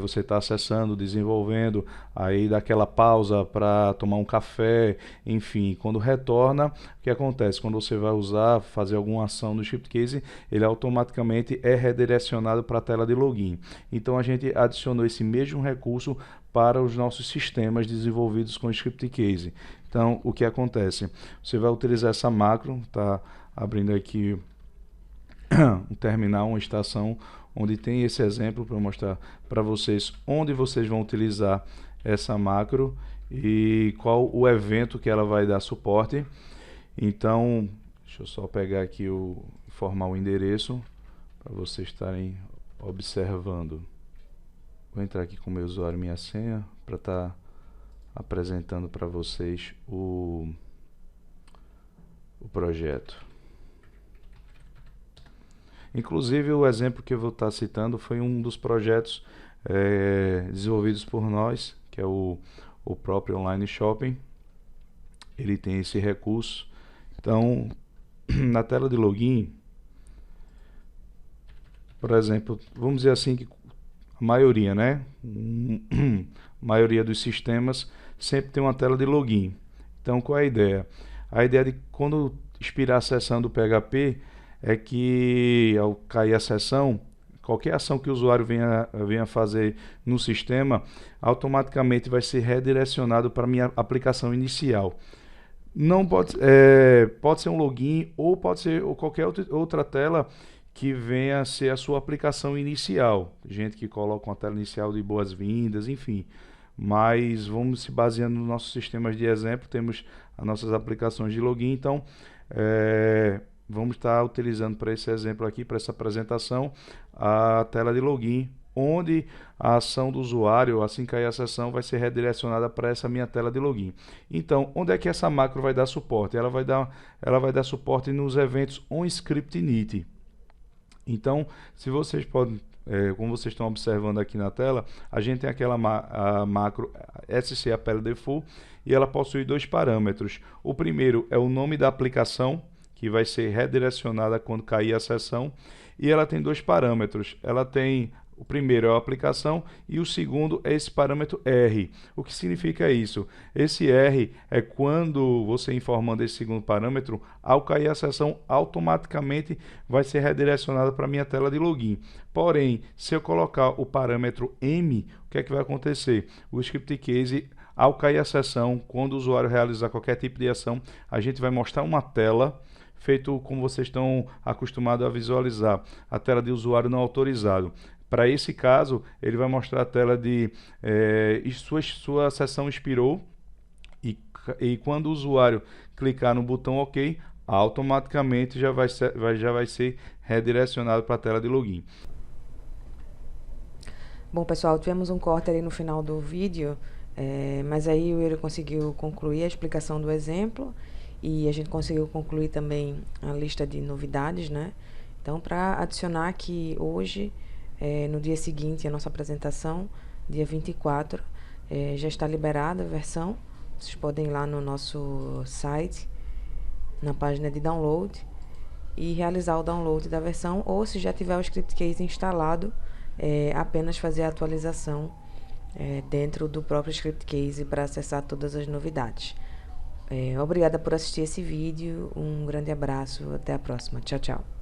Você está acessando, desenvolvendo, aí dá aquela pausa para tomar um café, enfim, quando retorna, o que acontece? Quando você vai fazer alguma ação no script case, ele automaticamente é redirecionado para a tela de login. Então a gente adicionou esse mesmo recurso para os nossos sistemas desenvolvidos com script case. Então, o que acontece? Você vai utilizar essa macro, tá abrindo aqui um terminal, uma estação, onde tem esse exemplo para mostrar para vocês onde vocês vão utilizar essa macro e qual o evento que ela vai dar suporte. Então, deixa eu só pegar aqui informar o endereço para vocês estarem observando. Vou entrar aqui com o meu usuário e minha senha para estar apresentando para vocês o projeto. Inclusive, o exemplo que eu vou estar citando foi um dos projetos desenvolvidos por nós, que é o próprio Online Shopping. Ele tem esse recurso. Então, na tela de login, por exemplo, vamos dizer assim que a maioria, né? A maioria dos sistemas sempre tem uma tela de login. Então, qual é a ideia? A ideia de quando expirar a sessão do PHP é que, ao cair a sessão, qualquer ação que o usuário venha fazer no sistema, automaticamente vai ser redirecionado para a minha aplicação inicial. Não pode ser um login ou pode ser qualquer outra tela que venha a ser a sua aplicação inicial. Gente que coloca uma tela inicial de boas-vindas, enfim. Mas vamos se baseando nos nossos sistemas de exemplo, temos as nossas aplicações de login, então vamos estar utilizando para esse exemplo aqui, para essa apresentação, a tela de login, onde a ação do usuário, assim que cair a sessão, vai ser redirecionada para essa minha tela de login. Então, onde é que essa macro vai dar suporte? Ela vai dar suporte nos eventos onScriptInit. Então, se vocês podem, como vocês estão observando aqui na tela, a gente tem aquela macro SCAPLDefault e ela possui dois parâmetros. O primeiro é o nome da aplicação, que vai ser redirecionada quando cair a sessão, e ela tem dois parâmetros. Ela tem, o primeiro é a aplicação e o segundo é esse parâmetro R. O que significa isso? Esse R é quando você informando esse segundo parâmetro, ao cair a sessão, automaticamente vai ser redirecionada para a minha tela de login. Porém, se eu colocar o parâmetro M, o que é que vai acontecer? O script case, ao cair a sessão, quando o usuário realizar qualquer tipo de ação, a gente vai mostrar uma tela feito como vocês estão acostumados a visualizar, a tela de usuário não autorizado. Para esse caso, ele vai mostrar a tela de sua sessão expirou e quando o usuário clicar no botão OK, automaticamente já vai ser redirecionado para a tela de login. Bom, pessoal, tivemos um corte ali no final do vídeo, mas aí ele conseguiu concluir a explicação do exemplo e a gente conseguiu concluir também a lista de novidades, né? Então, para adicionar aqui hoje, no dia seguinte, a nossa apresentação, dia 24, já está liberada a versão. Vocês podem ir lá no nosso site, na página de download, e realizar o download da versão, ou se já tiver o script case instalado, apenas fazer a atualização dentro do próprio script case para acessar todas as novidades. Obrigada por assistir esse vídeo, um grande abraço, até a próxima, tchau, tchau.